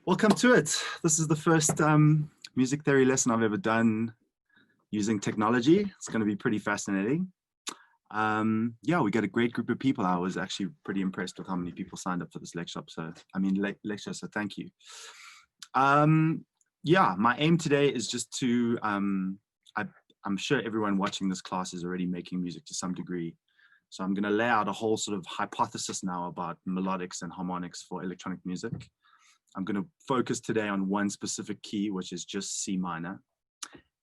Welcome to it. This is the first music theory lesson I've ever done using technology. It's going to be pretty fascinating. Yeah, we got a great group of people. I was actually pretty impressed with how many people signed up for this lecture. So thank you. Yeah, my aim today is just to, I'm sure everyone watching this class is already making music to some degree. So I'm going to lay out a whole sort of hypothesis now about melodics and harmonics for electronic music. I'm going to focus today on one specific key, which is just C minor.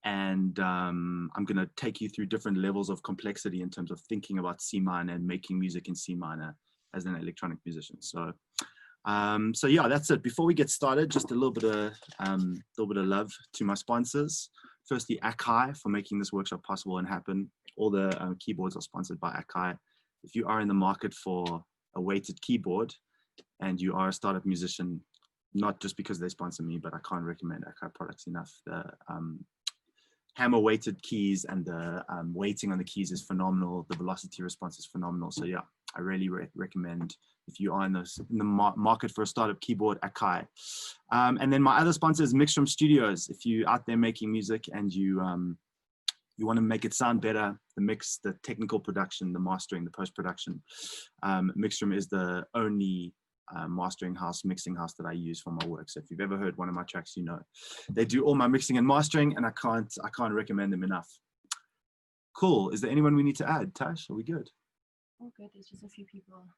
And I'm going to take you through different levels of complexity in terms of thinking about C minor and making music in C minor as an electronic musician. So yeah, that's it. Before we get started, just a little bit of love to my sponsors. Firstly, Akai for making this workshop possible and happen. All the keyboards are sponsored by Akai. If you are in the market for a weighted keyboard and you are a startup musician, not just because they sponsor me, but I can't recommend Akai products enough. The hammer weighted keys and the weighting on the keys is phenomenal. The velocity response is phenomenal. So yeah, I really recommend if you are in the market for a startup keyboard, Akai. And then my other sponsor is Mixtrum Studios. If you're out there making music and you want to make it sound better, the mix, the technical production, the mastering, the post-production, Mixtrum is the only mastering house, mixing house that I use for my work. So if you've ever heard one of my tracks, you know they do all my mixing and mastering, and I can't recommend them enough. Cool. Is there anyone we need to add? Tash, are we good? All good. There's just a few people.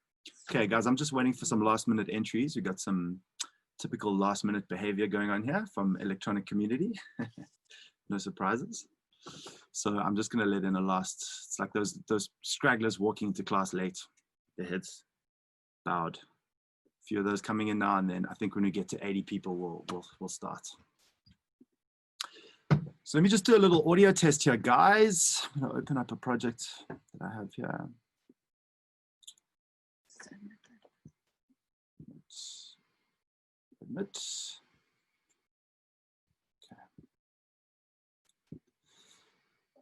Okay, guys, I'm just waiting for some last minute entries. We got some typical last minute behavior going on here from electronic community. No surprises. So I'm just gonna let in a last. It's like those stragglers walking into class late, their heads bowed. Few of those coming in now, and then I think when we get to 80 people, we'll start. So let me just do a little audio test here, guys. I'm gonna open up a project that I have here. Admit.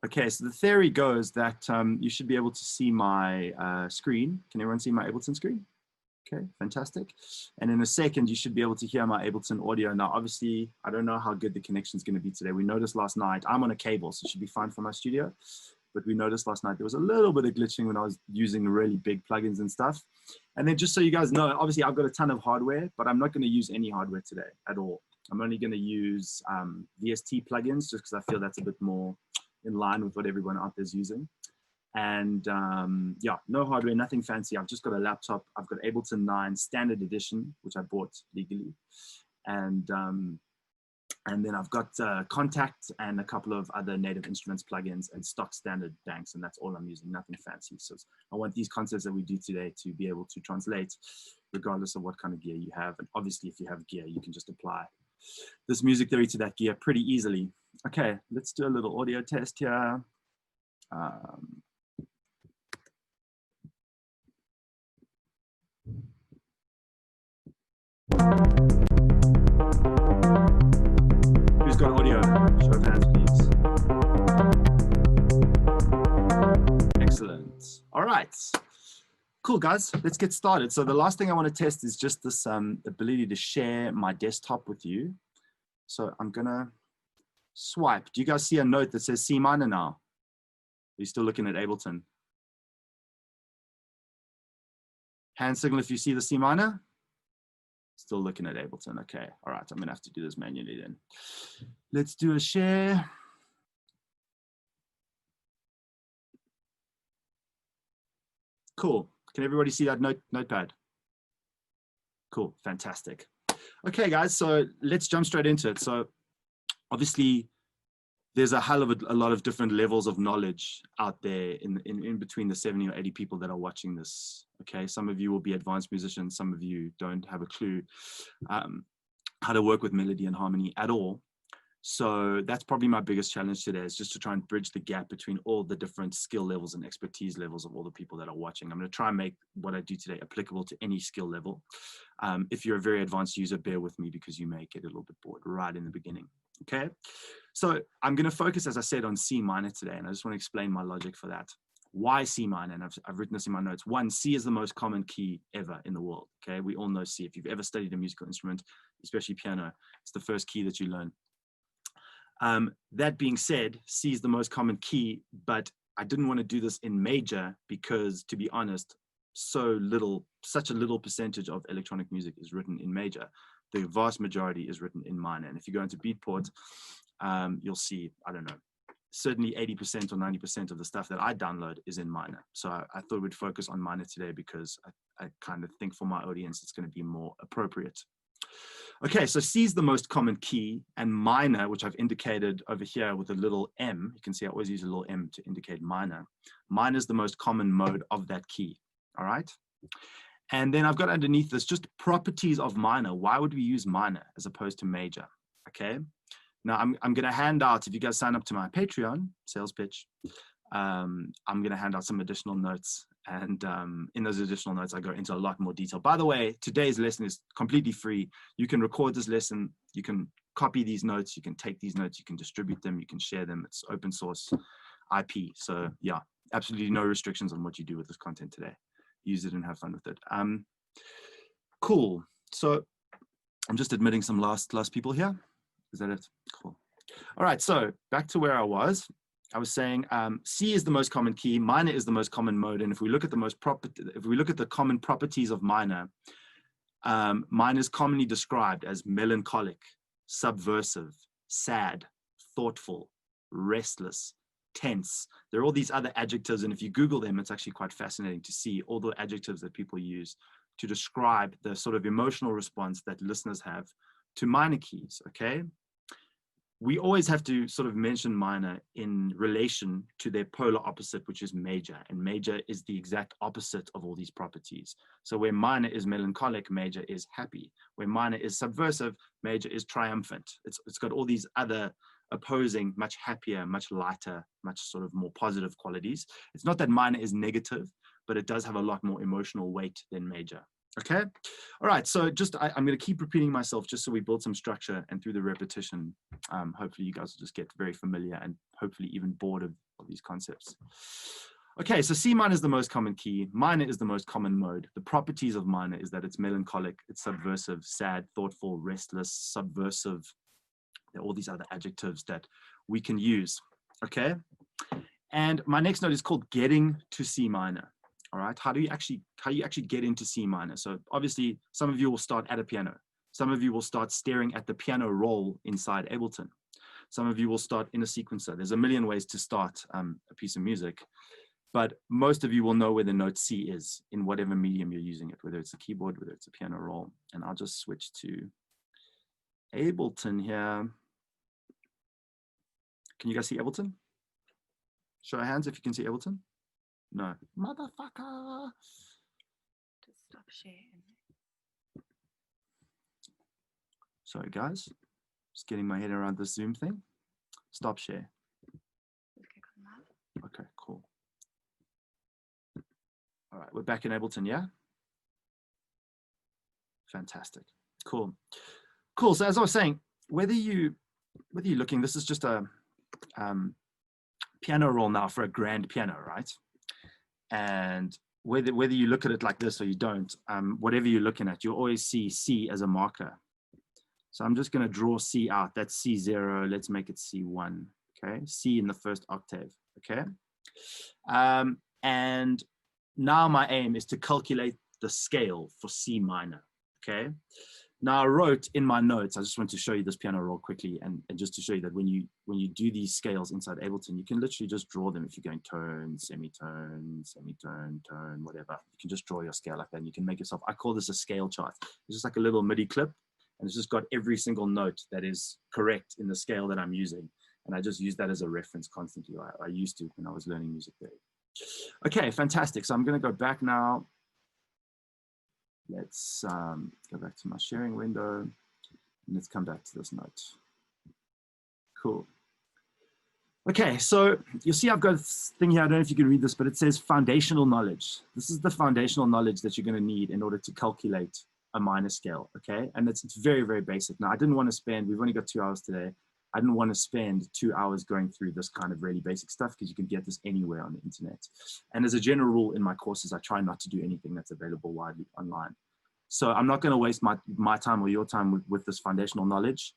Okay, so the theory goes that you should be able to see my screen. Can everyone see my Ableton screen? Okay, fantastic. And in a second, you should be able to hear my Ableton audio. Now, obviously, I don't know how good the connection is going to be today. We noticed last night, I'm on a cable, so it should be fine for my studio. But we noticed last night there was a little bit of glitching when I was using really big plugins and stuff. And then just so you guys know, obviously, I've got a ton of hardware, but I'm not going to use any hardware today at all. I'm only going to use VST plugins just because I feel that's a bit more in line with what everyone out there is using. And yeah, no hardware, nothing fancy. I've just got a laptop. I've got Ableton 9 standard edition, which I bought legally. And then I've got Contact and a couple of other Native Instruments plugins and stock standard banks. And that's all I'm using, nothing fancy. So I want these concepts that we do today to be able to translate regardless of what kind of gear you have. And obviously, if you have gear, you can just apply this music theory to that gear pretty easily. Okay, let's do a little audio test here. Who's got audio? Show of hands, please. Excellent. All right. Cool, guys. Let's get started. So the last thing I want to test is just this ability to share my desktop with you. So I'm going to swipe. Do you guys see a note that says C minor now? Are you still looking at Ableton? Hand signal if you see the C minor. Still looking at Ableton. Okay. All right. I'm going to have to do this manually then. Let's do a share. Cool. Can everybody see that notepad? Cool. Fantastic. Okay, guys. So let's jump straight into it. So obviously, there's a hell of a lot of different levels of knowledge out there in between the 70 or 80 people that are watching this. Okay, some of you will be advanced musicians, some of you don't have a clue how to work with melody and harmony at all. So that's probably my biggest challenge today, is just to try and bridge the gap between all the different skill levels and expertise levels of all the people that are watching. I'm going to try and make what I do today applicable to any skill level. If you're a very advanced user, bear with me because you may get a little bit bored right in the beginning. Okay, so I'm going to focus, as I said, on C minor today, and I just want to explain my logic for that. Why C minor? And I've written this in my notes. One, C is the most common key ever in the world. Okay, we all know C. If you've ever studied a musical instrument, especially piano. It's the first key that you learn. That being said, C is the most common key, but I didn't want to do this in major because, to be honest, such a little percentage of electronic music is written in major. The vast majority is written in minor. And if you go into Beatport, you'll see, I don't know, certainly 80% or 90% of the stuff that I download is in minor. So I thought we'd focus on minor today because I kind of think for my audience, it's going to be more appropriate. Okay, so C is the most common key, and minor, which I've indicated over here with a little M, you can see I always use a little M to indicate minor. Minor is the most common mode of that key, all right? And then I've got underneath this just properties of minor. Why would we use minor as opposed to major, okay? Now, I'm going to hand out, if you guys sign up to my Patreon, sales pitch, I'm going to hand out some additional notes. And in those additional notes, I go into a lot more detail. By the way, today's lesson is completely free. You can record this lesson. You can copy these notes. You can take these notes. You can distribute them. You can share them. It's open source IP. So yeah, absolutely no restrictions on what you do with this content today. Use it and have fun with it. Cool. So I'm just admitting some last people here. Is that it? Cool. All right, so back to where I was saying C is the most common key, minor is the most common mode, and if we look at the common properties of minor, minor is commonly described as melancholic, subversive, sad, thoughtful, restless, tense. There are all these other adjectives, and if you Google them, it's actually quite fascinating to see all the adjectives that people use to describe the sort of emotional response that listeners have to minor keys, okay? We always have to sort of mention minor in relation to their polar opposite, which is major. And major is the exact opposite of all these properties. So where minor is melancholic, major is happy. Where minor is subversive, major is triumphant. It's got all these other opposing, much happier, much lighter, much sort of more positive qualities. It's not that minor is negative, but it does have a lot more emotional weight than major. Okay. All right. So I'm going to keep repeating myself just so we build some structure, and through the repetition, hopefully you guys will just get very familiar and hopefully even bored of these concepts. Okay. So C minor is the most common key. Minor is the most common mode. The properties of minor is that it's melancholic, it's subversive, sad, thoughtful, restless, subversive. There are all these other adjectives that we can use. Okay. And my next note is called getting to C minor. All right, how do you actually get into C minor? So obviously, some of you will start at a piano. Some of you will start staring at the piano roll inside Ableton. Some of you will start in a sequencer. There's a million ways to start a piece of music, but most of you will know where the note C is in whatever medium you're using it, whether it's a keyboard, whether it's a piano roll. And I'll just switch to Ableton here. Can you guys see Ableton? Show of hands if you can see Ableton. No. Motherfucker. Just stop sharing. Sorry, guys. Just getting my head around this Zoom thing. Stop share. Okay, cool. All right, we're back in Ableton, yeah? Fantastic. Cool. Cool. So as I was saying, whether you're looking, this is just a piano roll now for a grand piano, right? And whether you look at it like this or you don't, whatever you're looking at, you'll always see C as a marker. So I'm just going to draw C out. That's C0. Let's make it C1. Okay, C in the first octave. Okay, and now my aim is to calculate the scale for C minor. Okay. Now I wrote in my notes, I just want to show you this piano roll quickly, and just to show you that when you do these scales inside Ableton, you can literally just draw them. If you're going tone, semitone, semitone, tone, whatever, you can just draw your scale like that, and you can make yourself, I call this a scale chart. It's just like a little MIDI clip, and it's just got every single note that is correct in the scale that I'm using. And I just use that as a reference constantly. I used to when I was learning music theory. Okay, fantastic. So I'm going to go back now. Let's go back to my sharing window, and let's come back to this note. Cool. Okay, so you'll see I've got this thing here. I don't know if you can read this, but it says foundational knowledge. This is the foundational knowledge that you're going to need in order to calculate a minor scale, okay? And it's very, very basic. Now, I didn't want to spend, we've only got 2 hours today. I didn't want to spend 2 hours going through this kind of really basic stuff because you can get this anywhere on the internet. And as a general rule in my courses, I try not to do anything that's available widely online. So I'm not going to waste my time or your time with this foundational knowledge.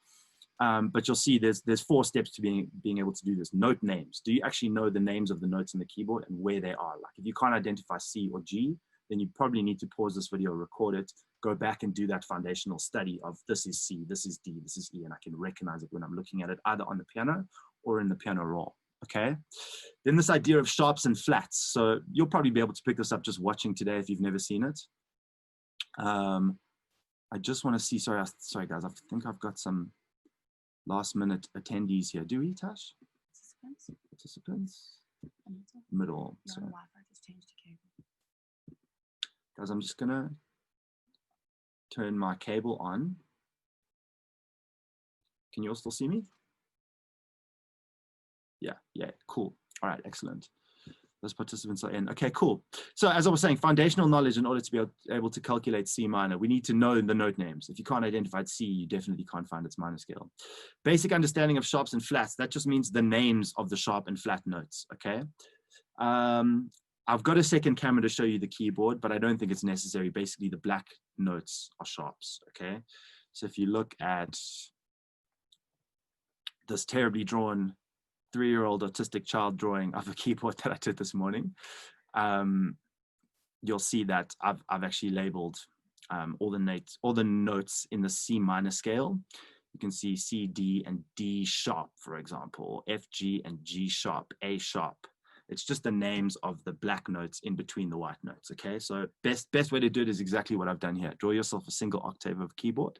But you'll see there's 4 steps to being able to do this. Note names. Do you actually know the names of the notes in the keyboard and where they are? Like if you can't identify C or G, then you probably need to pause this video, record it, go back and do that foundational study of this is C, this is D, this is E, and I can recognize it when I'm looking at it either on the piano or in the piano roll, okay? Then this idea of sharps and flats. So you'll probably be able to pick this up just watching today if you've never seen it. I just want to see, sorry guys, I think I've got some last minute attendees here. Do we, Tash? Participants? Middle. No, So. Wi-Fi just changed to cable. Guys, I'm just gonna turn my cable on. Can you all still see me? Yeah, cool. All right, excellent. Those participants are in. Okay, cool. So as I was saying, foundational knowledge in order to be able to calculate C minor, we need to know the note names. If you can't identify C, you definitely can't find its minor scale. Basic understanding of sharps and flats, that just means the names of the sharp and flat notes, okay? I've got a second camera to show you the keyboard, but I don't think it's necessary. Basically, the black notes are sharps, okay? So if you look at this terribly drawn 3-year-old autistic child drawing of a keyboard that I did this morning, you'll see that I've actually labeled all the notes in the C minor scale. You can see C, D, and D sharp, for example, F, G, and G sharp, A sharp. It's just the names of the black notes in between the white notes, okay? So best way to do it is exactly what I've done here. Draw yourself a single octave of keyboard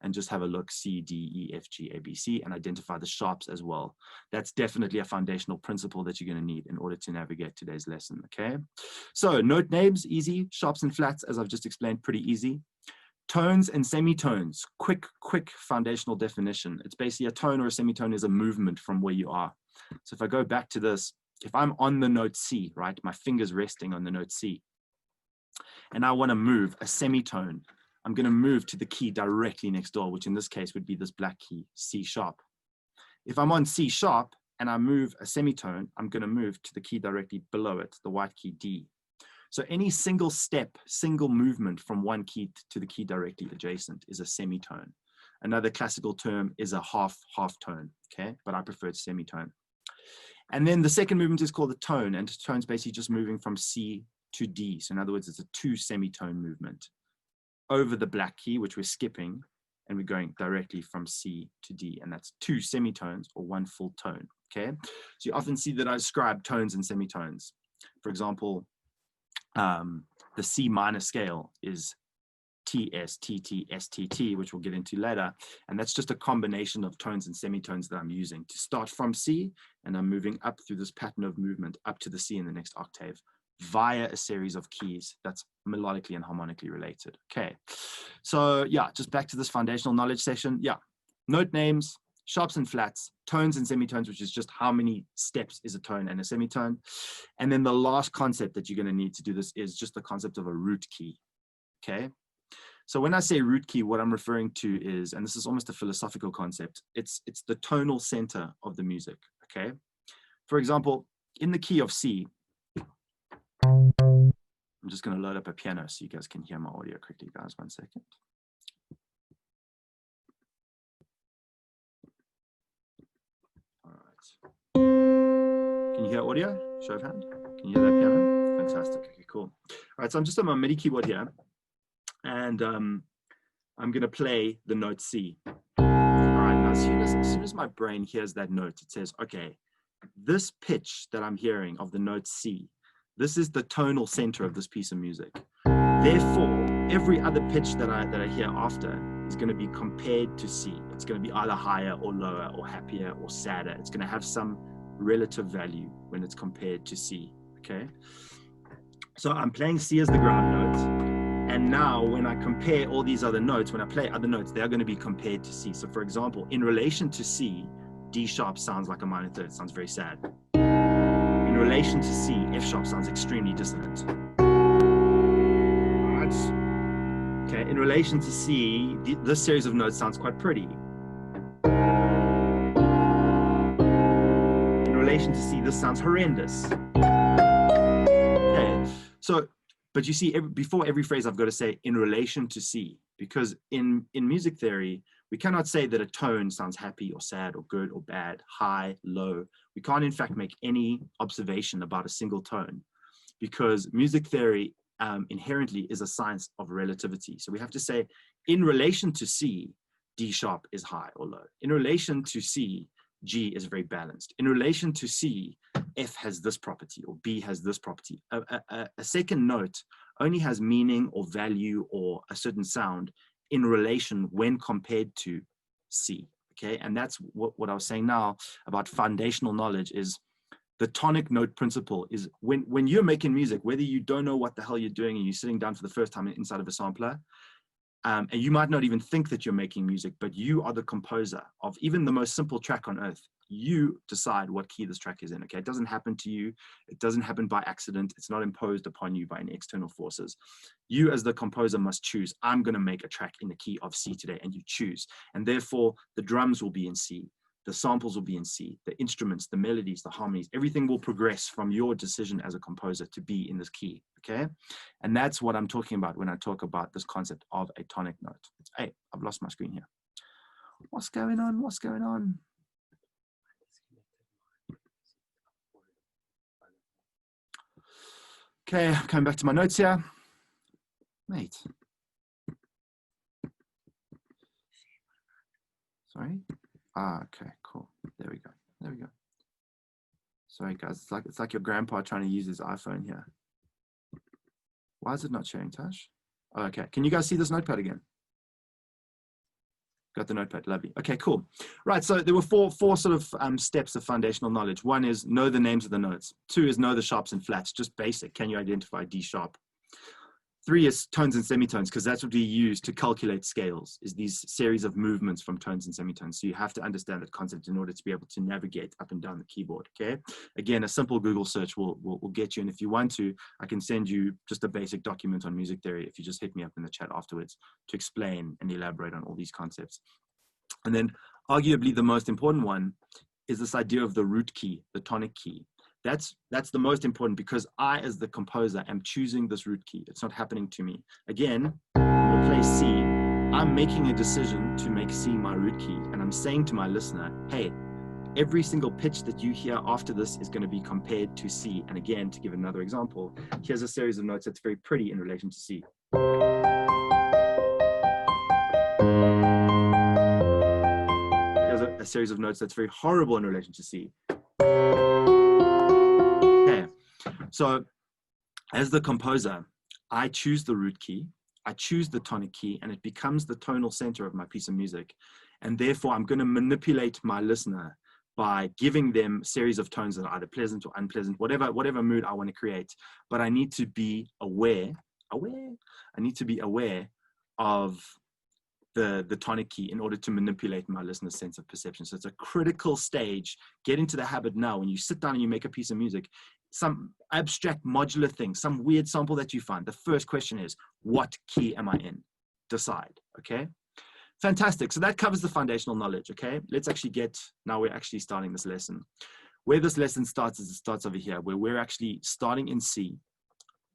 and just have a look, C, D, E, F, G, A, B, C, and identify the sharps as well. That's definitely a foundational principle that you're gonna need in order to navigate today's lesson, okay? So note names, easy. Sharps and flats, as I've just explained, pretty easy. Tones and semitones, quick foundational definition. It's basically a tone or a semitone is a movement from where you are. So if I go back to this, if I'm on the note C, right, my finger's resting on the note C, and I want to move a semitone, I'm going to move to the key directly next door, which in this case would be this black key, C sharp. If I'm on C sharp and I move a semitone, I'm going to move to the key directly below it, the white key D. So any single step, single movement from one key to the key directly adjacent is a semitone. Another classical term is a half tone, okay? But I prefer semitone. And then the second movement is called the tone, and the tone's basically just moving from C to D. So in other words, it's a 2 semitone movement over the black key, which we're skipping, and we're going directly from C to D, and that's 2 semitones or 1 full tone, okay? So you often see that I describe tones and semitones. For example, the C minor scale is T, S, T, T, S, T, T, which we'll get into later. And that's just a combination of tones and semitones that I'm using to start from C, and I'm moving up through this pattern of movement up to the C in the next octave via a series of keys that's melodically and harmonically related. Okay, so yeah, just back to this foundational knowledge session. Yeah, note names, sharps and flats, tones and semitones, which is just how many steps is a tone and a semitone. And then the last concept that you're going to need to do this is just the concept of a root key. Okay. So when I say root key, what I'm referring to is, and this is almost a philosophical concept, it's the tonal center of the music, okay? For example, in the key of C, I'm just gonna load up a piano so you guys can hear my audio quickly, guys, 1 second. All right. Can you hear audio? Show of hand. Can you hear that piano? Fantastic, okay, cool. All right, so I'm just on my MIDI keyboard here. And I'm going to play the note C. All right, now as soon as my brain hears that note, it says, okay, this pitch that I'm hearing of the note C, this is the tonal center of this piece of music. Therefore, every other pitch that I hear after is going to be compared to C. It's going to be either higher or lower or happier or sadder. It's going to have some relative value when it's compared to C, okay? So I'm playing C as the ground note. And now when I compare all these other notes, when I play other notes, they're going to be compared to C. So for example, in relation to C, D sharp sounds like a minor third, it sounds very sad. In relation to C, F sharp sounds extremely dissonant. Okay, in relation to C, this series of notes sounds quite pretty. In relation to C, this sounds horrendous. Okay, so But you see, before every phrase, I've got to say in relation to C, because in music theory, we cannot say that a tone sounds happy or sad or good or bad, high, low. We can't, in fact, make any observation about a single tone, because music theory inherently is a science of relativity. So we have to say, in relation to C, D sharp is high or low. In relation to C, G is very balanced. In relation to C, F has this property or B has this property. A second note only has meaning or value or a certain sound in relation when compared to C, okay? And that's what I was saying now about foundational knowledge is the tonic note principle is when you're making music, whether you don't know what the hell you're doing and you're sitting down for the first time inside of a sampler, and you might not even think that you're making music, but you are the composer of even the most simple track on earth. You decide what key this track is in, okay? It doesn't happen to you. It doesn't happen by accident. It's not imposed upon you by any external forces. You as the composer must choose, I'm gonna make a track in the key of C today, and you choose. And therefore, the drums will be in C. The samples will be in C, the instruments, the melodies, the harmonies, everything will progress from your decision as a composer to be in this key, okay? And that's what I'm talking about when I talk about this concept of a tonic note. Hey, I've lost my screen here. What's going on? What's going on? Okay, coming back to my notes here. Mate. Sorry. Ah, okay, cool. There we go. There we go. Sorry, guys. It's like your grandpa trying to use his iPhone here. Why is it not sharing, Tash? Oh, okay. Can you guys see this notepad again? Got the notepad. Lovely. Okay, cool. Right. So there were four sort of steps of foundational knowledge. One is know the names of the notes. Two is know the sharps and flats. Just basic. Can you identify D sharp? Three is tones and semitones, because that's what we use to calculate scales, is these series of movements from tones and semitones. So you have to understand that concept in order to be able to navigate up and down the keyboard, okay? Again, a simple Google search will get you. And if you want to, I can send you just a basic document on music theory if you just hit me up in the chat afterwards to explain and elaborate on all these concepts. And then arguably the most important one is this idea of the root key, the tonic key. That's the most important, because I, as the composer, am choosing this root key. It's not happening to me. Again, I'm going to play C. I'm making a decision to make C my root key. And I'm saying to my listener, hey, every single pitch that you hear after this is going to be compared to C. And again, to give another example, here's a series of notes that's very pretty in relation to C. Here's a series of notes that's very horrible in relation to C. So as the composer, I choose the root key, I choose the tonic key, and it becomes the tonal center of my piece of music. And therefore, I'm going to manipulate my listener by giving them a series of tones that are either pleasant or unpleasant, whatever mood I want to create. But I need to be aware of the tonic key in order to manipulate my listener's sense of perception. So it's a critical stage. Get into the habit now. When you sit down and you make a piece of music, some abstract modular thing, some weird sample that you find, the first question is, what key am I in? Decide, okay? Fantastic. So that covers the foundational knowledge, okay? Let's actually now we're actually starting this lesson. Where this lesson starts is it starts over here, where we're actually starting in C.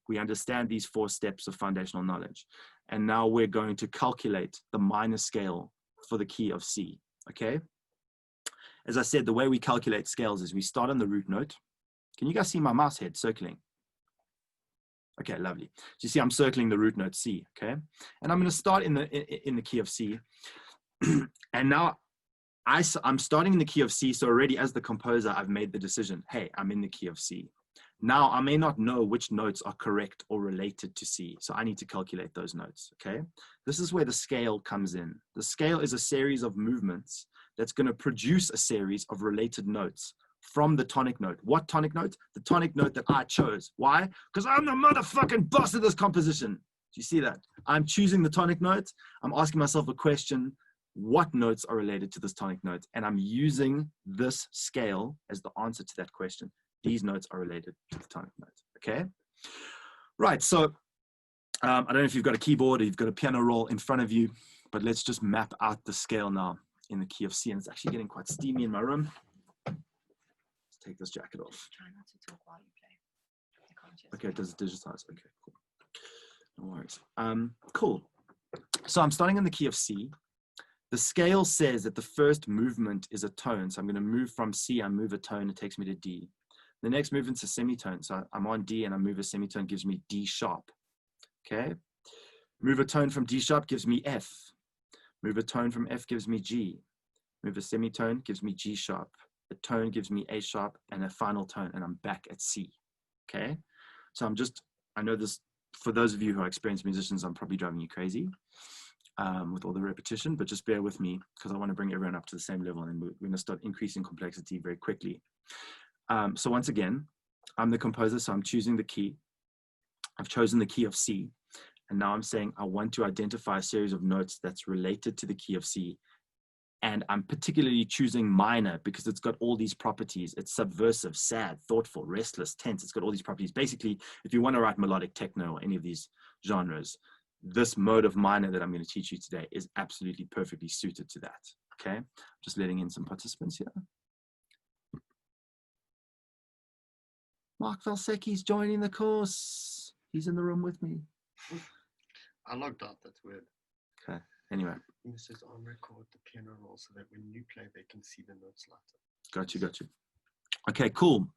We understand these 4 steps of foundational knowledge. And now we're going to calculate the minor scale for the key of C, okay? As I said, the way we calculate scales is we start on the root note. Can you guys see my mouse head circling? Okay, lovely. So you see I'm circling the root note C, okay? And I'm going to start in the key of C. And now I'm starting in the key of C, so already as the composer, I've made the decision, hey, I'm in the key of C. Now, I may not know which notes are correct or related to C, so I need to calculate those notes, okay? This is where the scale comes in. The scale is a series of movements that's going to produce a series of related notes from the tonic note. What tonic note? The tonic note that I chose. Why? Because I'm the motherfucking boss of this composition. Do you see that? I'm choosing the tonic note. I'm asking myself a question. What notes are related to this tonic note? And I'm using this scale as the answer to that question. These notes are related to the tonic note, okay? Right, so I don't know if you've got a keyboard or you've got a piano roll in front of you, but let's just map out the scale now in the key of C. And it's actually getting quite steamy in my room. Let's take this jacket off. Try not to talk while you play. Okay, does it digitize? Okay, cool. No worries. Cool. So I'm starting in the key of C. The scale says that the first movement is a tone. So I'm going to move from C, I move a tone, it takes me to D. The next movement's a semitone. So I'm on D and I move a semitone, gives me D sharp. Okay. Move a tone from D sharp gives me F. Move a tone from F gives me G. Move a semitone gives me G sharp. A tone gives me A sharp and a final tone, and I'm back at C. Okay. So I know this, for those of you who are experienced musicians, I'm probably driving you crazy with all the repetition, but just bear with me because I want to bring everyone up to the same level, and we're going to start increasing complexity very quickly. So once again, I'm the composer, so I'm choosing the key. I've chosen the key of C, and now I'm saying I want to identify a series of notes that's related to the key of C, and I'm particularly choosing minor because it's got all these properties. It's subversive, sad, thoughtful, restless, tense. It's got all these properties. Basically, if you want to write melodic techno or any of these genres, this mode of minor that I'm going to teach you today is absolutely perfectly suited to that. Okay, just letting in some participants here. Mark Valsecki's joining the course. He's in the room with me. I logged out, that's weird. Okay, anyway. It says on record the piano roll so that when you play, they can see the notes lighter. Got you. Okay, cool.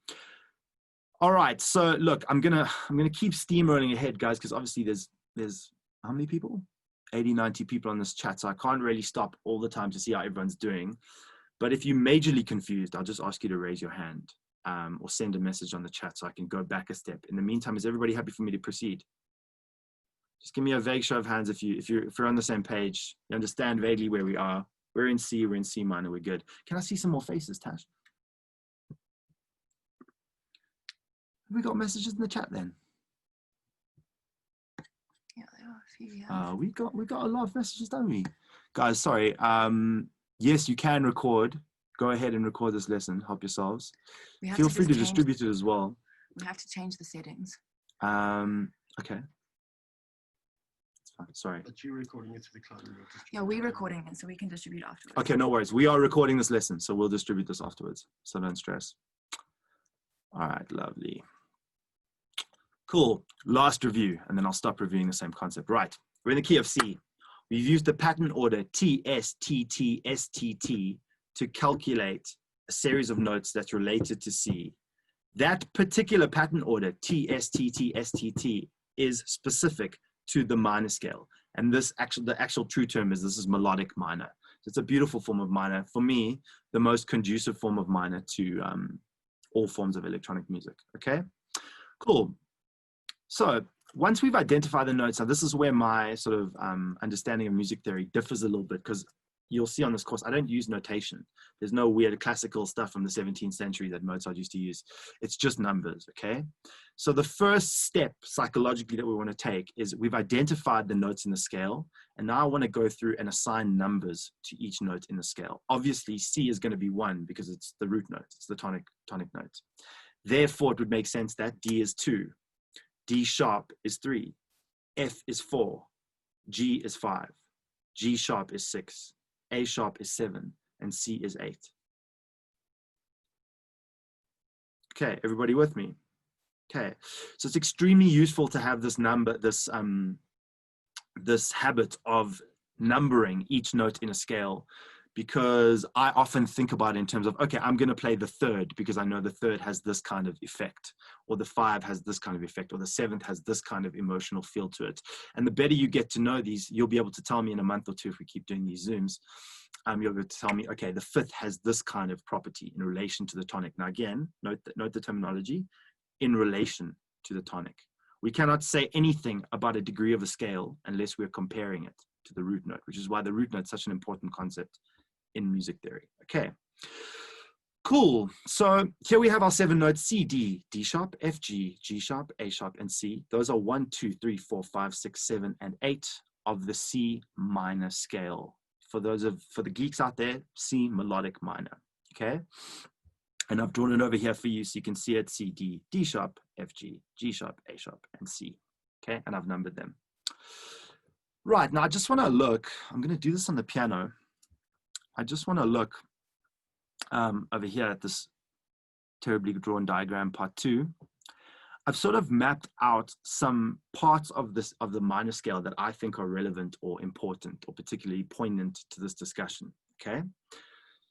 All right, so look, I'm gonna keep steamrolling ahead, guys, because obviously there's how many people? 80, 90 people on this chat, so I can't really stop all the time to see how everyone's doing. But if you're majorly confused, I'll just ask you to raise your hand or send a message on the chat so I can go back a step. In the meantime, is everybody happy for me to proceed? Just give me a vague show of hands if you're on the same page. You understand vaguely where we are. We're in C minor, we're good. Can I see some more faces, Tash? Have we got messages in the chat then? Yeah, there are a few. Yeah. We got a lot of messages, don't we? Guys, sorry. Yes, you can record. Go ahead and record this lesson. Help yourselves. Feel free to distribute it as well. We have to change the settings. Okay. It's fine. Sorry. But you're recording it to the cloud. Yeah, we're recording it, so we can distribute afterwards. Okay, no worries. We are recording this lesson, so we'll distribute this afterwards. So don't stress. All right, lovely. Cool. Last review, and then I'll stop reviewing the same concept. Right. We're in the key of C. We've used the pattern order T, S, T, T, S, T, T to calculate a series of notes that's related to C. That particular pattern order, T, S, T, T, S, T, T, is specific to the minor scale. And the actual true term is this is melodic minor. So it's a beautiful form of minor. For me, the most conducive form of minor to all forms of electronic music. Okay, cool. So once we've identified the notes, now this is where my sort of understanding of music theory differs a little bit, because you'll see on this course, I don't use notation. There's no weird classical stuff from the 17th century that Mozart used to use. It's just numbers, okay? So the first step psychologically that we want to take is we've identified the notes in the scale, and now I want to go through and assign numbers to each note in the scale. Obviously, C is going to be 1 because it's the root note, it's the tonic note. Therefore, it would make sense that D is 2, D sharp is 3, F is 4, G is 5, G sharp is 6, A sharp is 7, and C is 8. Okay, everybody with me? Okay, so it's extremely useful to have this number, this habit of numbering each note in a scale, because I often think about it in terms of, okay, I'm going to play the 3rd because I know the 3rd has this kind of effect, or the 5 has this kind of effect, or the 7th has this kind of emotional feel to it. And the better you get to know these, you'll be able to tell me in a month or two, if we keep doing these Zooms, you'll be able to tell me, okay, the 5th has this kind of property in relation to the tonic. Now again, note the terminology, in relation to the tonic. We cannot say anything about a degree of a scale unless we're comparing it to the root note, which is why the root note is such an important concept in music theory. Okay, cool. So here we have our 7 notes: C, D, D sharp, F, G, G sharp, A sharp, and C. Those are 1, 2, 3, 4, 5, 6, 7, and 8 of the C minor scale. For the geeks out there, C melodic minor. Okay, and I've drawn it over here for you so you can see it: C, D, D sharp, F, G, G sharp, A sharp, and C. Okay, and I've numbered them. Right, now I just want to look, I'm going to do this on the piano. I just want to look over here at this terribly drawn diagram, part 2. I've sort of mapped out some parts of the minor scale that I think are relevant or important or particularly poignant to this discussion, okay?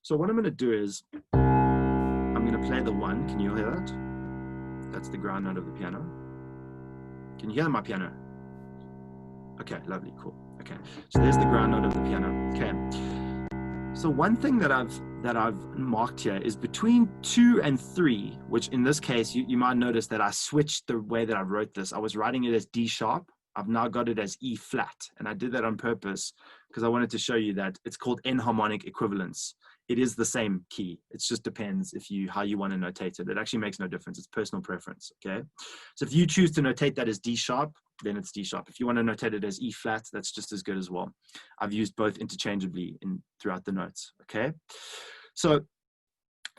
So what I'm gonna do is, I'm gonna play the 1. Can you hear that? That's the ground note of the piano. Can you hear my piano? Okay, lovely, cool. Okay, so there's the ground note of the piano. Okay, so one thing that I've marked here is between 2 and 3, which in this case, you might notice that I switched the way that I wrote this. I was writing it as D sharp. I've now got it as E flat, and I did that on purpose because I wanted to show you that it's called enharmonic equivalence. It is the same key. It just depends how you want to notate it. It actually makes no difference. It's personal preference, okay? So if you choose to notate that as D sharp, then it's D sharp. If you want to notate it as E flat, that's just as good as well. I've used both interchangeably throughout the notes, okay? So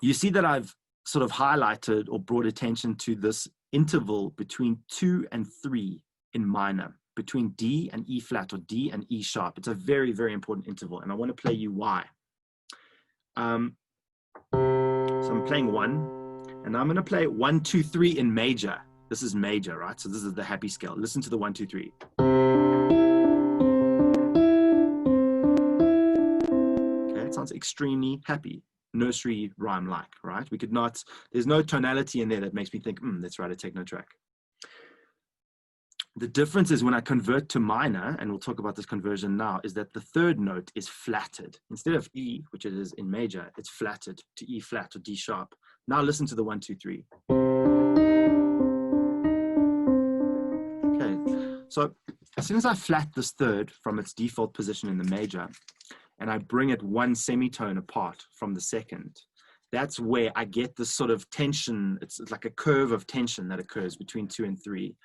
you see that I've sort of highlighted or brought attention to this interval between 2 and 3 in minor, between D and E flat or D and E sharp. It's a very, very important interval, and I want to play you why. So I'm playing 1, and I'm going to play 1, 2, 3 in major. This is major, right? So this is the happy scale. Listen to the 1, 2, 3. Okay, it sounds extremely happy, nursery rhyme-like, right? We could not, there's no tonality in there that makes me think, let's write a techno track. The difference is when I convert to minor, and we'll talk about this conversion now, is that the 3rd note is flatted. Instead of E, which it is in major, it's flatted to E flat or D sharp. Now listen to the 1, 2, 3. Okay, so as soon as I flat this 3rd from its default position in the major, and I bring it 1 semitone apart from the 2nd, that's where I get this sort of tension. It's like a curve of tension that occurs between 2 and 3.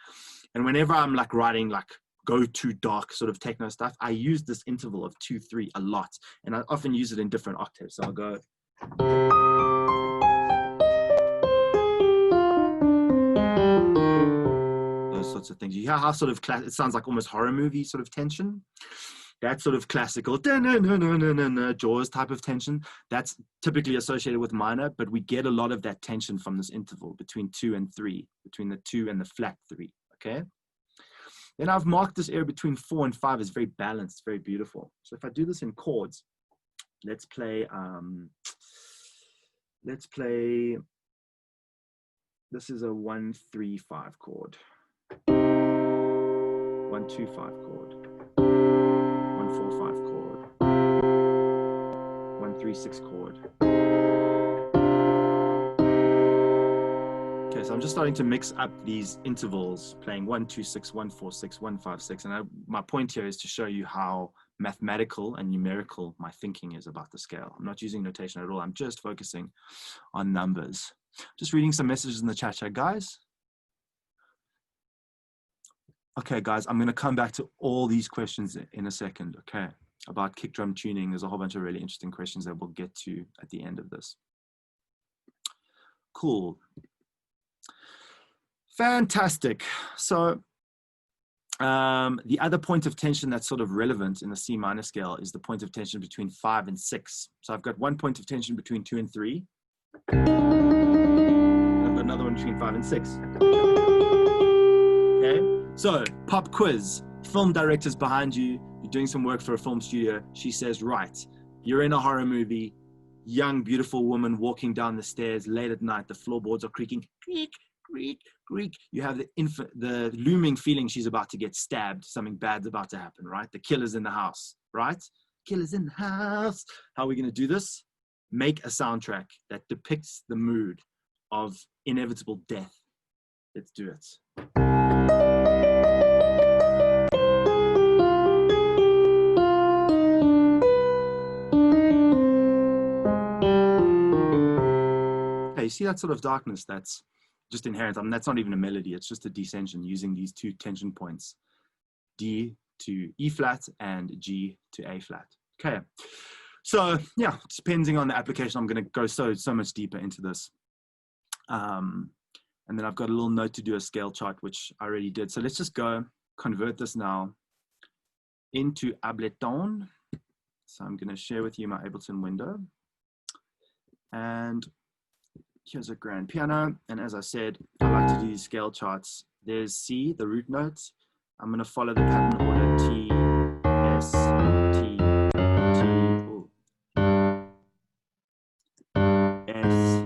And whenever I'm like writing like go to dark sort of techno stuff, I use this interval of 2, 3 a lot. And I often use it in different octaves. So I'll go. Those sorts of things. You hear how sort of it sounds like almost horror movie sort of tension. That sort of classical Jaws type of tension, that's typically associated with minor, but we get a lot of that tension from this interval between 2 and 3, between the 2 and the flat 3, okay? Then I've marked this area between 4 and 5 as very balanced, very beautiful. So if I do this in chords, let's play, this is a 1, 3, 5 chord. 1, 2, 5 chord. 1, 4, 5 chord, 1, 3, 6 chord. Okay, so I'm just starting to mix up these intervals, playing 1, 2, 6, 1, 4, 6, 1, 5, 6. And my point here is to show you how mathematical and numerical my thinking is about the scale. I'm not using notation at all. I'm just focusing on numbers. Just reading some messages in the chat, guys. Okay, guys, I'm going to come back to all these questions in a second, okay, about kick drum tuning. There's a whole bunch of really interesting questions that we'll get to at the end of this. Cool. Fantastic. So the other point of tension that's sort of relevant in the C minor scale is the point of tension between 5 and 6. So I've got one point of tension between 2 and 3. I've got another one between 5 and 6. Okay. So, pop quiz, film director's behind you, you're doing some work for a film studio. She says, right, you're in a horror movie, young, beautiful woman walking down the stairs late at night, the floorboards are creaking, creak, creak, creak. You have the looming feeling she's about to get stabbed, something bad's about to happen, right? The killer's in the house, right? Killer's in the house. How are we going to do this? Make a soundtrack that depicts the mood of inevitable death. Let's do it. You see that sort of darkness that's just inherent. I mean, that's not even a melody. It's just a descension using these 2 tension points, D to E flat and G to A flat. Okay. So yeah, depending on the application, I'm going to go so much deeper into this. And then I've got a little note to do a scale chart, which I already did. So let's just go convert this now into Ableton. So I'm going to share with you my Ableton window. And here's a grand piano. And as I said, I like to do these scale charts. There's C, the root notes. I'm going to follow the pattern order T, S, T, T, ooh, S,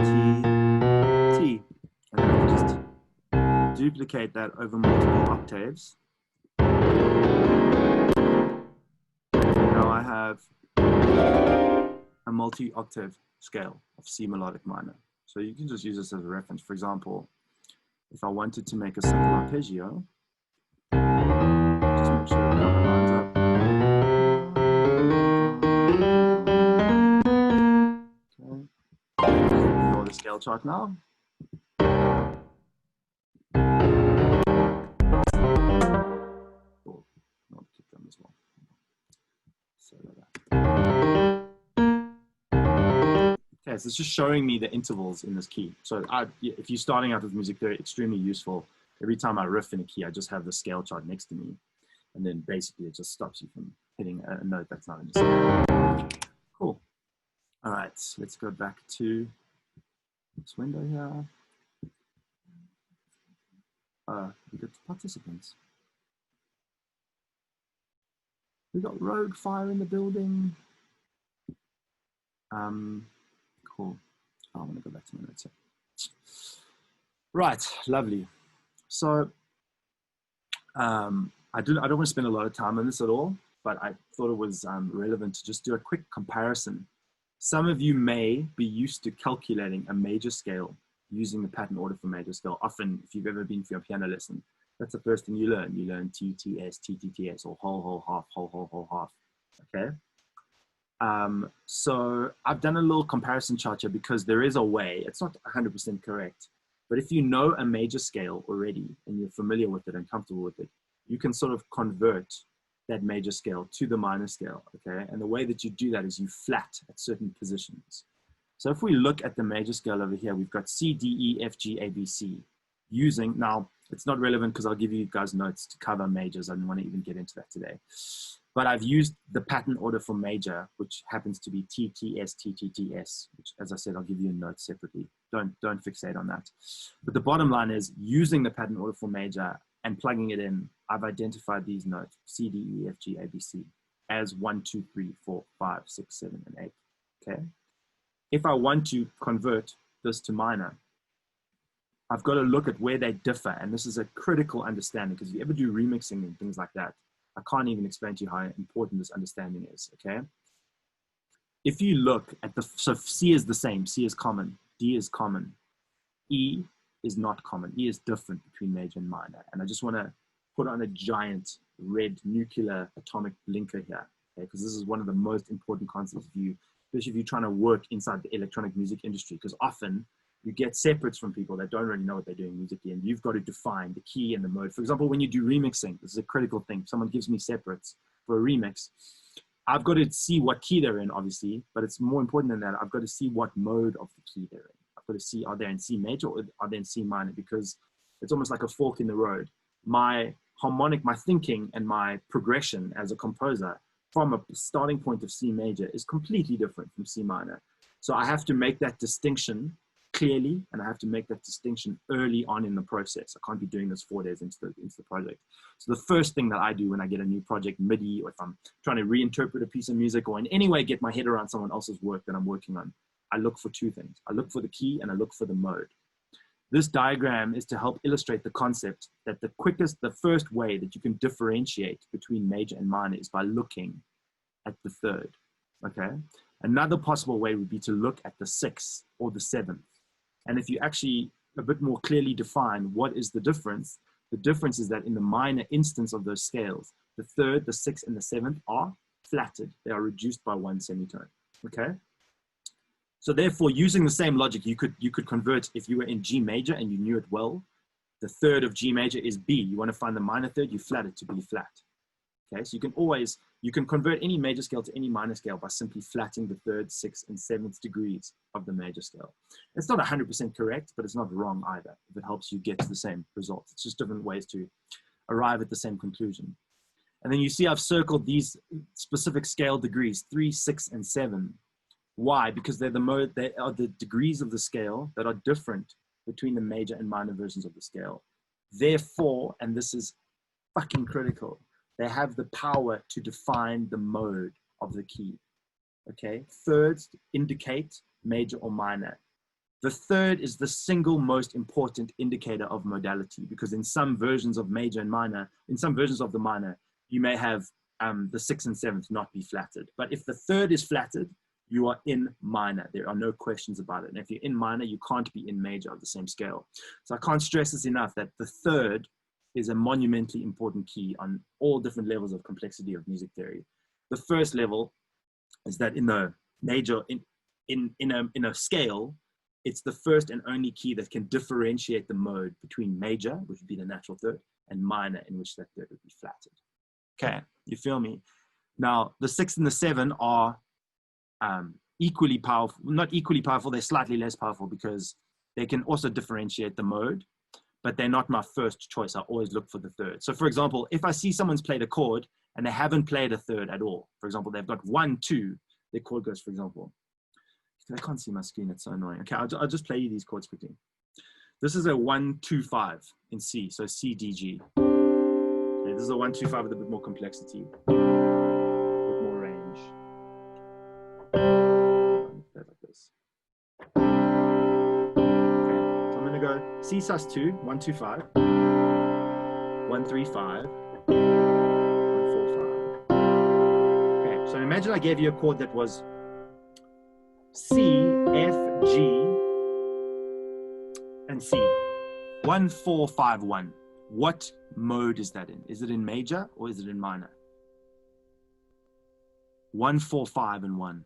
T, T. And then I can just duplicate that over multiple octaves. Now I have a multi-octave scale of C melodic minor. So you can just use this as a reference. For example, if I wanted to make a simple arpeggio, just make sure the color lines up. Okay. Ignore the scale chart now. Cool. I'll keep them as well. So okay, so it's just showing me the intervals in this key. So if you're starting out with music theory, extremely useful. Every time I riff in a key, I just have the scale chart next to me. And then basically it just stops you from hitting a note that's not in the scale. Cool. All right, let's go back to this window here. We got participants. We got rogue fire in the building. Cool. I want to go back to my notes here. Right, lovely. So I don't want to spend a lot of time on this at all, but I thought it was relevant to just do a quick comparison. Some of you may be used to calculating a major scale using the pattern order for major scale. Often, if you've ever been for your piano lesson, that's the first thing you learn. You learn T, T, S, T, T, T, S, or whole, whole, half, whole, whole, whole, half. Okay. So I've done a little comparison chart here because there is a way, it's not 100% correct, but if you know a major scale already and you're familiar with it and comfortable with it, you can sort of convert that major scale to the minor scale, okay? And the way that you do that is you flat at certain positions. So if we look at the major scale over here, we've got C, D, E, F, G, A, B, C. Using, now it's not relevant because I'll give you guys notes to cover majors. I don't want to even get into that today. But I've used the pattern order for major, which happens to be T, T, S, T, T, T, S, which, as I said, I'll give you a note separately. Don't fixate on that. But the bottom line is using the pattern order for major and plugging it in, I've identified these notes, C, D, E, F, G, A, B, C, as 1, 2, 3, 4, 5, 6, 7, and 8, okay? If I want to convert this to minor, I've got to look at where they differ. And this is a critical understanding because if you ever do remixing and things like that, I can't even explain to you how important this understanding is, okay? If you look at the, so C is the same, C is common, D is common, E is not common, E is different between major and minor. And I just want to put on a giant red nuclear atomic blinker here, okay? Because this is one of the most important concepts of you, especially if you're trying to work inside the electronic music industry, because often you get separates from people that don't really know what they're doing musically, and you've got to define the key and the mode. For example, when you do remixing, this is a critical thing. If someone gives me separates for a remix, I've got to see what key they're in, obviously, but it's more important than that. I've got to see what mode of the key they're in. I've got to see, are they in C major or are they in C minor? Because it's almost like a fork in the road. My harmonic, my thinking and my progression as a composer from a starting point of C major is completely different from C minor. So I have to make that distinction clearly, and I have to make that distinction early on in the process. I can't be doing this 4 days into the project. So the first thing that I do when I get a new project MIDI, or if I'm trying to reinterpret a piece of music or in any way get my head around someone else's work that I'm working on, I look for two things. I look for the key and I look for the mode. This diagram is to help illustrate the concept that the first way that you can differentiate between major and minor is by looking at the third, okay? Another possible way would be to look at the sixth or the seventh. And if you actually a bit more clearly define what is the difference is that in the minor instance of those scales, the third, the sixth, and the seventh are flatted. They are reduced by one semitone, okay? So therefore, using the same logic, you could convert, if you were in G major and you knew it well, the third of G major is B. You want to find the minor third, you flat it to B flat. Okay, so you can convert any major scale to any minor scale by simply flatting the third, sixth, and seventh degrees of the major scale. It's not 100% correct, but it's not wrong either, if it helps you get to the same result. It's just different ways to arrive at the same conclusion. And then you see I've circled these specific scale degrees, 3, 6, and 7. Why? Because they are the degrees of the scale that are different between the major and minor versions of the scale. Therefore, and this is fucking critical, they have the power to define the mode of the key. Okay, thirds indicate major or minor. The third is the single most important indicator of modality, because in some versions of major and minor, in some versions of the minor, you may have the sixth and seventh not be flatted. But if the third is flatted, you are in minor. There are no questions about it. And if you're in minor, you can't be in major of the same scale. So I can't stress this enough, that the third is a monumentally important key on all different levels of complexity of music theory. The first level is that in the major, in a scale, it's the first and only key that can differentiate the mode between major, which would be the natural third, and minor, in which that third would be flatted. Okay, you feel me? Now, the 6 and the 7 are equally powerful, not equally powerful, they're slightly less powerful because they can also differentiate the mode, but they're not my first choice. I always look for the third. So for example, if I see someone's played a chord and they haven't played a third at all, for example, they've got 1, 2, their chord goes, for example, I can't see my screen, it's so annoying. Okay, I'll just play you these chords quickly. This is a 1, 2, 5 in C, so C, D, G. Okay, this is a 1, 2, 5 with a bit more complexity, a bit more range. Play like this. Okay, so I'm gonna go C sus2, 1, 2, 5, 1, 3, 5, 1, 4, 5. Okay, so imagine I gave you a chord that was C, F, G, and C. 1, 4, 5, 1. What mode is that in? Is it in major or is it in minor? 1, 4, 5, and 1.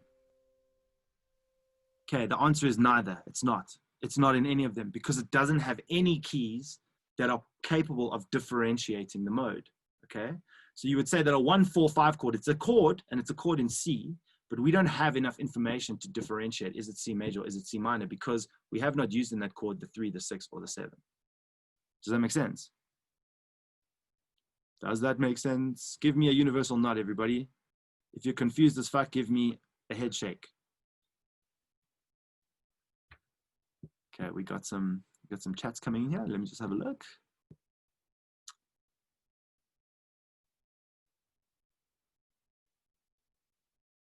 Okay, the answer is neither. It's not. It's not in any of them because it doesn't have any keys that are capable of differentiating the mode. Okay, so you would say that a 1, 4, 5 chord, it's a chord and it's a chord in C, but we don't have enough information to differentiate, is it C major or is it C minor, because we have not used in that chord the 3, the 6, or the 7. Does that make sense? Does that make sense? Give me a universal nod, everybody. If you're confused as fuck, give me a head shake. Okay, we got some chats coming in here. Let me just have a look.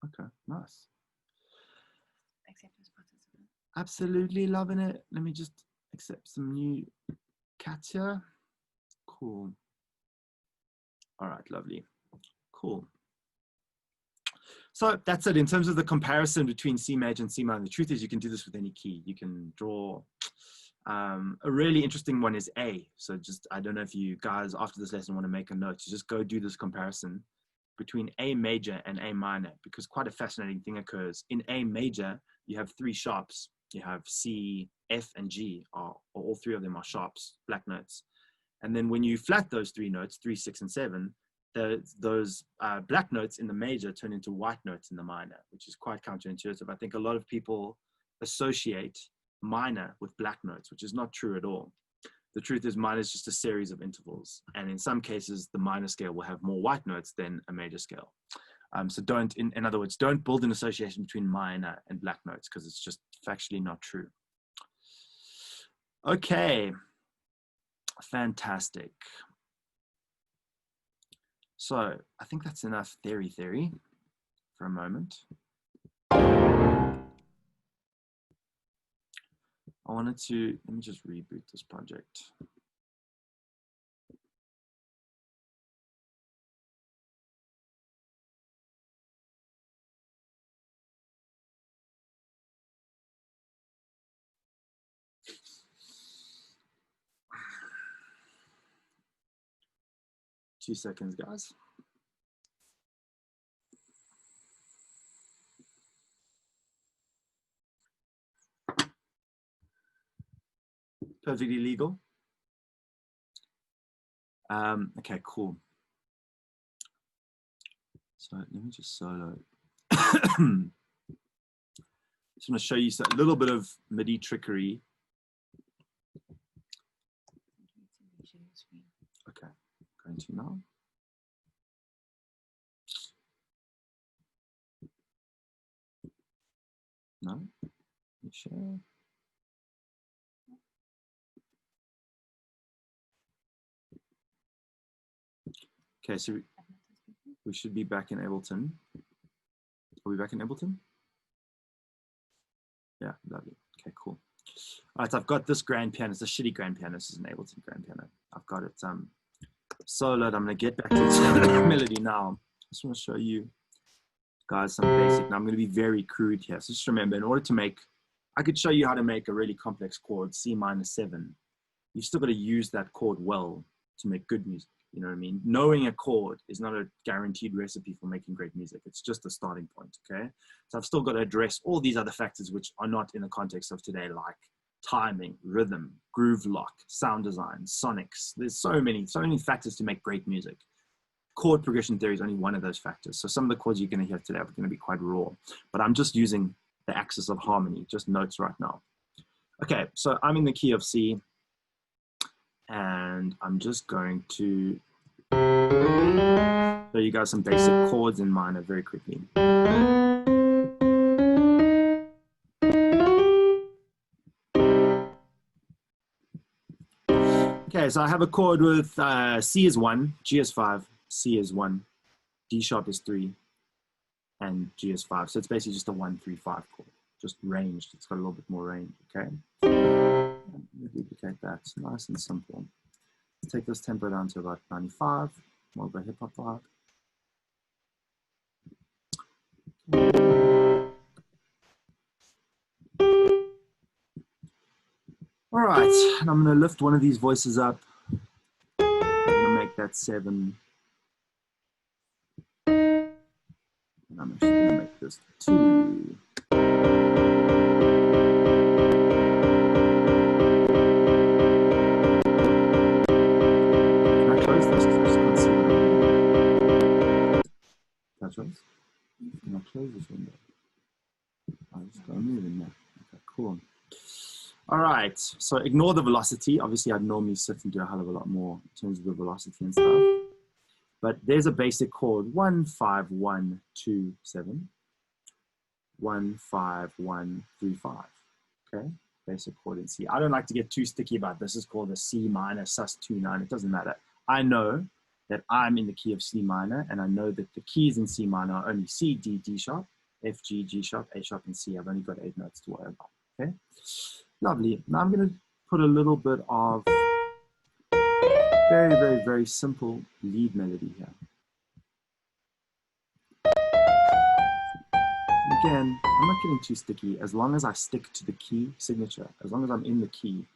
Okay, nice. Acceptance participant. Absolutely loving it. Let me just accept some new cats here. Cool. All right, lovely. Cool. So that's it in terms of the comparison between C major and C minor. The truth is you can do this with any key. You can draw. A really interesting one is A. So just, I don't know if you guys after this lesson want to make a note to just go do this comparison between A major and A minor, because quite a fascinating thing occurs. In A major, you have 3 sharps. You have C, F, and G, or all 3 of them are sharps, black notes. And then when you flat those 3 notes, 3, 6, and 7, those black notes in the major turn into white notes in the minor, which is quite counterintuitive. I think a lot of people associate minor with black notes, which is not true at all. The truth is minor is just a series of intervals. And in some cases, the minor scale will have more white notes than a major scale. So don't, in other words, don't build an association between minor and black notes because it's just factually not true. Okay, fantastic. So I think that's enough theory for a moment. I wanted to, let me just reboot this project. Two seconds, guys. Perfectly legal. Okay, cool. So let me just solo. Just want to show you a little bit of MIDI trickery. Okay, going to now. No? You sure? Okay, so we should be back in Ableton. Are we back in Ableton? Yeah, lovely. Okay, cool. All right, so I've got this grand piano. It's a shitty grand piano. This is an Ableton grand piano. I've got it soloed. I'm going to get back to the melody now. I just want to show you guys some basic. Now I'm going to be very crude here. So just remember, in order to make, I could show you how to make a really complex chord, C minor 7. You've still got to use that chord well to make good music. You know what I mean? Knowing a chord is not a guaranteed recipe for making great music. It's just a starting point, okay? So I've still got to address all these other factors which are not in the context of today, like timing, rhythm, groove lock, sound design, sonics. There's so many factors to make great music. Chord progression theory is only one of those factors. So some of the chords you're going to hear today are going to be quite raw, but I'm just using the axis of harmony, just notes right now. Okay, so I'm in the key of C, and I'm just going to show you guys some basic chords in minor very quickly. Okay, so I have a chord with C is 1, G is 5, C is 1, D sharp is 3, and G is 5. So it's basically just a 1, 3, 5 chord, just ranged. It's got a little bit more range, okay? Duplicate that, it's nice and simple. Take this tempo down to about 95, more of a hip hop vibe. All right, and I'm going to lift one of these voices up. I'm going to make that 7. And I'm actually going to make this 2. Can I close this? Because I just can't see what I'm doing. That's right. Can I close this window? I just got to move in there. Okay, cool. All right, so ignore the velocity. Obviously, I'd normally sit and do a hell of a lot more in terms of the velocity and stuff. But there's a basic chord, 1, 5, 1, 2, 7. 1, 5, 1, 3, 5. Okay, basic chord in C. I don't like to get too sticky about this. It's called a C minor, sus2 9. It doesn't matter. I know that I'm in the key of C minor, and I know that the keys in C minor are only C, D, D sharp, F, G, G sharp, A sharp, and C. I've only got 8 notes to worry about. Okay, lovely. Now I'm going to put a little bit of very, very, very simple lead melody here. Again, I'm not getting too sticky as long as I stick to the key signature, as long as I'm in the key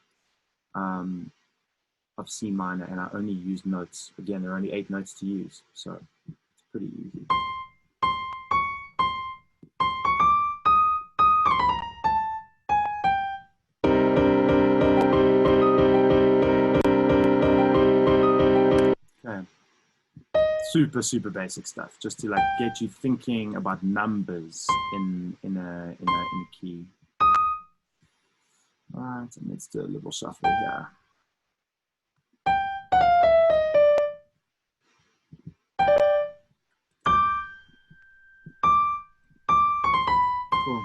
of C minor and I only use notes. Again, there are only 8 notes to use, so it's pretty easy. Okay. Super, super basic stuff, just to like get you thinking about numbers in a key. All right, and let's do a little shuffle here. Cool.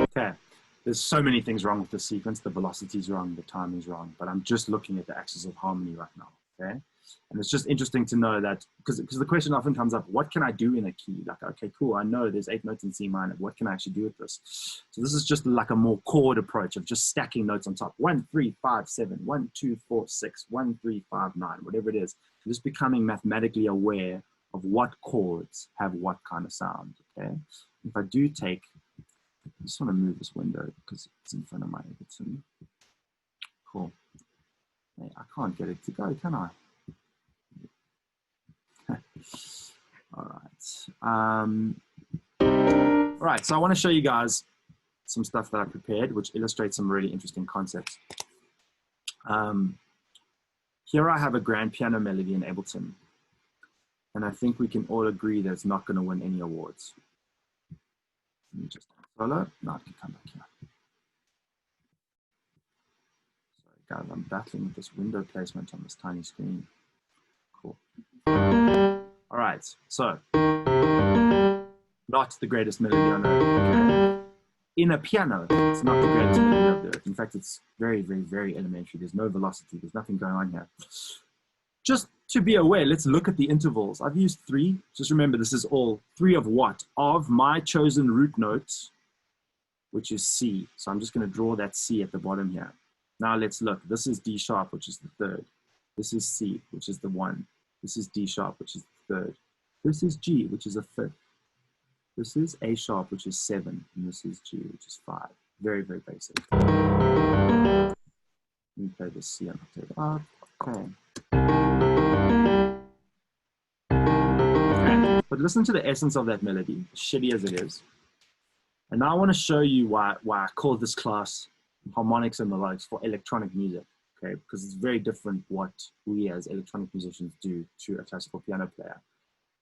Okay. There's so many things wrong with the sequence. The velocity is wrong, the timing is wrong, but I'm just looking at the axis of harmony right now, okay? And it's just interesting to know that, because the question often comes up, what can I do in a key? Like, okay, cool, I know there's 8 notes in C minor. What can I actually do with this? So this is just like a more chord approach of just stacking notes on top. 1, 3, 5, 7, 1, 2, 4, 6, 1, 3, 5, 9, whatever it is. Just becoming mathematically aware of what chords have what kind of sound, okay? If I do take, I just want to move this window because it's in front of my Ableton. Cool. Hey, I can't get it to go, can I? All right. All right, so I want to show you guys some stuff that I prepared, which illustrates some really interesting concepts. Here I have a grand piano melody in Ableton, and I think we can all agree that it's not going to win any awards. Let me just solo. Now I can come back here. Sorry guys, I'm battling with this window placement on this tiny screen. All right, so not the greatest melody on earth. Okay? In a piano, it's not the greatest melody of the earth. In fact, it's very, very, very elementary. There's no velocity. There's nothing going on here. Just to be aware, let's look at the intervals. I've used 3. Just remember, this is all 3 of what? Of my chosen root notes, which is C. So I'm just going to draw that C at the bottom here. Now let's look. This is D sharp, which is the 3rd. This is C, which is the 1. This is D sharp, which is the 3rd. This is G, which is a 5th. This is A sharp, which is 7. And this is G, which is 5. Very, very basic. Let me play this C on octave. Okay. But listen to the essence of that melody, shitty as it is. And now I want to show you why I call this class Harmonics and Melodics for electronic music, okay? Because it's very different what we as electronic musicians do to a classical piano player.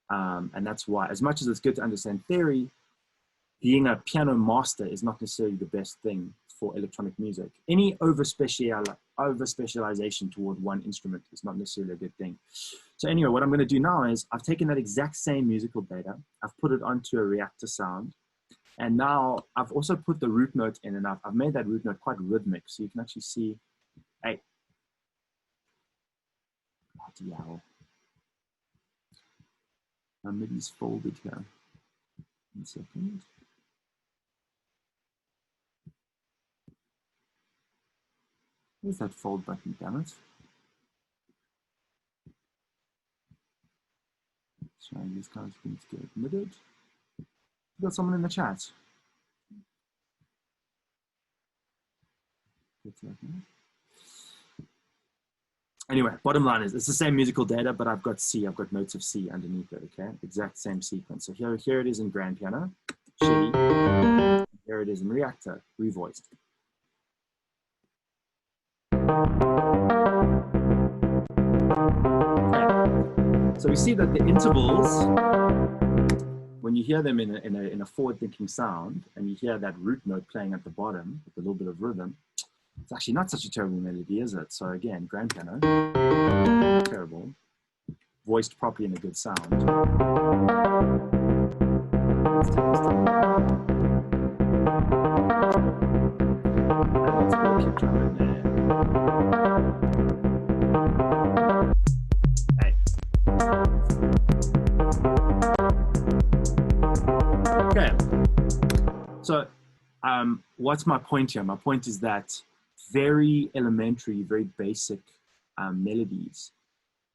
And that's why, as much as it's good to understand theory, being a piano master is not necessarily the best thing for electronic music. Any over-specialization toward one instrument is not necessarily a good thing. So anyway, what I'm going to do now is I've taken that exact same musical data, I've put it onto a reactor sound, and now I've also put the root note in, and I've made that root note quite rhythmic, so you can actually see, hey, bloody hell. My MIDI's folded here. 1 second. Where's that fold button, damn it? Trying these kind of things to get admitted. We got someone in the chat. Anyway, bottom line is it's the same musical data, but I've got C, I've got notes of C underneath it, okay? Exact same sequence. So here it is in grand piano, shitty. Here it is in reactor, revoiced. Okay. So we see that the intervals, when you hear them in a forward-thinking sound, and you hear that root note playing at the bottom with a little bit of rhythm, it's actually not such a terrible melody, is it? So again, grand piano, terrible, voiced properly in a good sound. Let's take this down. And let's put a kick drum in there. Hey. Okay. So what's my point here? My point is that very elementary, very basic melodies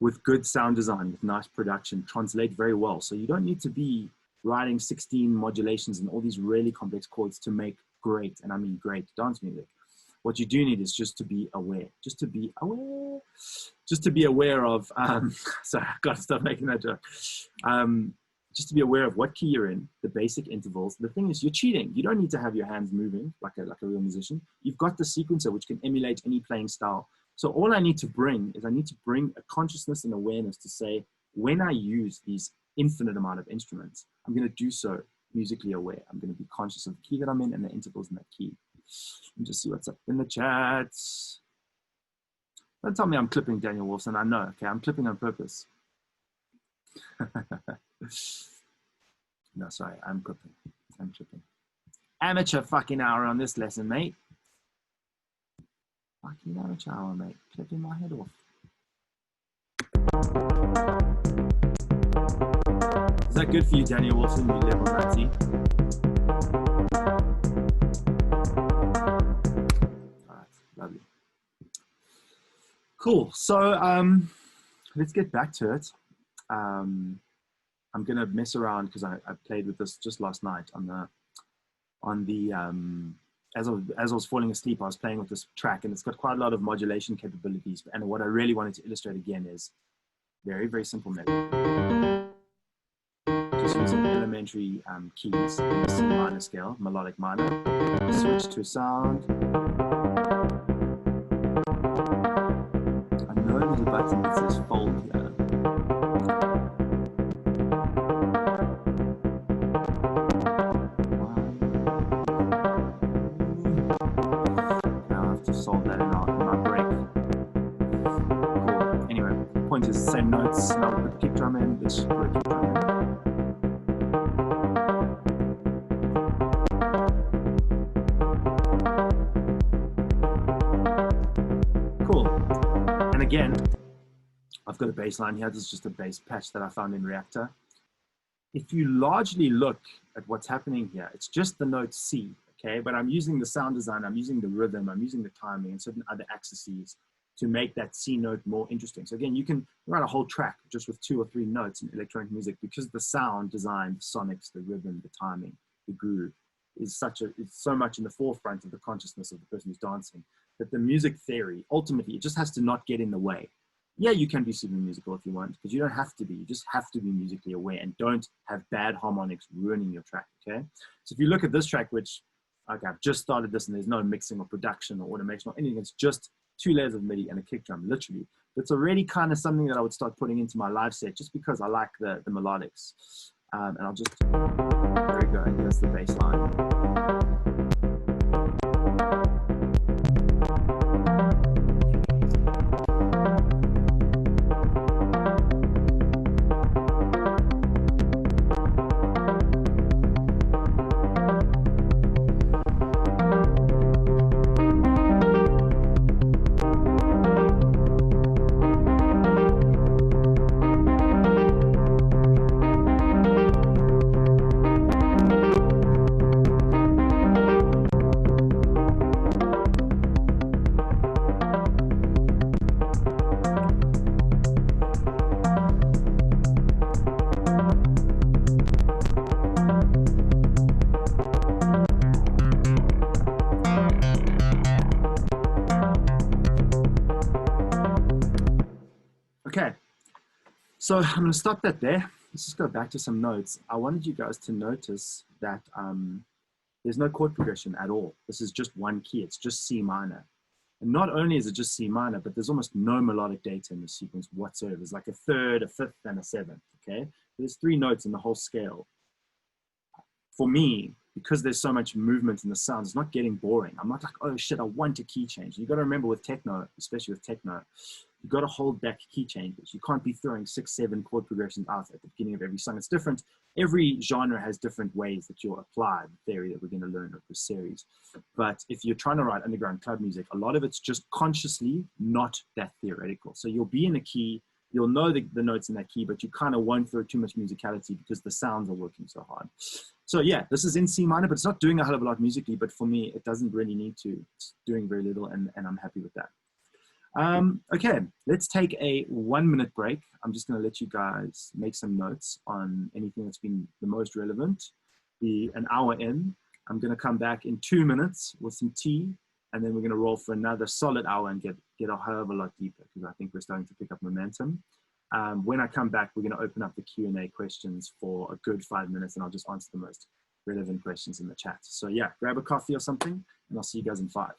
with good sound design, with nice production, translate very well. So you don't need to be writing 16 modulations and all these really complex chords to make great, and I mean great, dance music. What you do need is just to be aware, just to be aware of, sorry, I've got to stop making that joke. Just to be aware of what key you're in, the basic intervals. The thing is, you're cheating. You don't need to have your hands moving like a real musician. You've got the sequencer, which can emulate any playing style. So all I need to bring is I need to bring a consciousness and awareness to say, when I use these infinite amount of instruments, I'm going to do so musically aware. I'm going to be conscious of the key that I'm in and the intervals in that key. And just see what's up in the chats. Don't tell me I'm clipping Daniel Wolfson. I know, okay, I'm clipping on purpose. No, sorry, I'm clipping. I'm clipping. Amateur fucking hour on this lesson, mate. Fucking amateur hour, mate. Clipping my head off. Is that good for you, Daniel Wolfson? You level 90. All right, lovely. Cool. So let's get back to it. I'm gonna mess around because I played with this just last night as I was falling asleep, I was playing with this track, and it's got quite a lot of modulation capabilities. And what I really wanted to illustrate again is very, very simple melody. Just using elementary keys in the C minor scale, melodic minor. Switch to sound. I know there's a button that says fold here. notes. Now we put the kick drum in. Let's put a kick drum in. Cool. And again, I've got a bass line here. This is just a bass patch that I found in Reactor. If you largely look at what's happening here, it's just the note C, okay? But I'm using the sound design, I'm using the rhythm, I'm using the timing and certain other accessories to make that C note more interesting. So again, you can write a whole track just with 2 or 3 notes in electronic music because the sound design, the sonics, the rhythm, the timing, the groove is it's so much in the forefront of the consciousness of the person who's dancing that the music theory, ultimately, it just has to not get in the way. Yeah, you can be super musical if you want, because you don't have to be. You just have to be musically aware and don't have bad harmonics ruining your track, okay? So if you look at this track, which, okay, I've just started this and there's no mixing or production or automation or anything, it's just 2 layers of MIDI and a kick drum, literally. It's already kind of something that I would start putting into my live set just because I like the melodics. And I'll just, there we go, and here's the bass line. Okay, so I'm going to stop that there. Let's just go back to some notes. I wanted you guys to notice that there's no chord progression at all. This is just one key. It's just C minor. And not only is it just C minor, but there's almost no melodic data in the sequence whatsoever. There's like a third, a fifth, and a seventh, okay? There's 3 notes in the whole scale. For me, because there's so much movement in the sound, it's not getting boring. I'm not like, oh shit, I want a key change. You got to remember with techno, especially with techno, you got to hold back key changes. You can't be throwing 6, 7 chord progressions out at the beginning of every song. It's different. Every genre has different ways that you'll apply the theory that we're going to learn of this series. But if you're trying to write underground club music, a lot of it's just consciously not that theoretical. So you'll be in a key, you'll know the notes in that key, but you kind of won't throw too much musicality because the sounds are working so hard. So yeah, this is in C minor, but it's not doing a hell of a lot musically, but for me, it doesn't really need to. It's doing very little, and I'm happy with that. Okay, let's take a 1-minute break. I'm just gonna let you guys make some notes on anything that's been the most relevant. Be an hour in. I'm gonna come back in 2 minutes with some tea, and then we're gonna roll for another solid hour and get a hell of a lot deeper, because I think we're starting to pick up momentum. When I come back, we're going to open up the Q&A questions for a good 5 minutes, and I'll just answer the most relevant questions in the chat. So yeah, grab a coffee or something, and I'll see you guys in 5.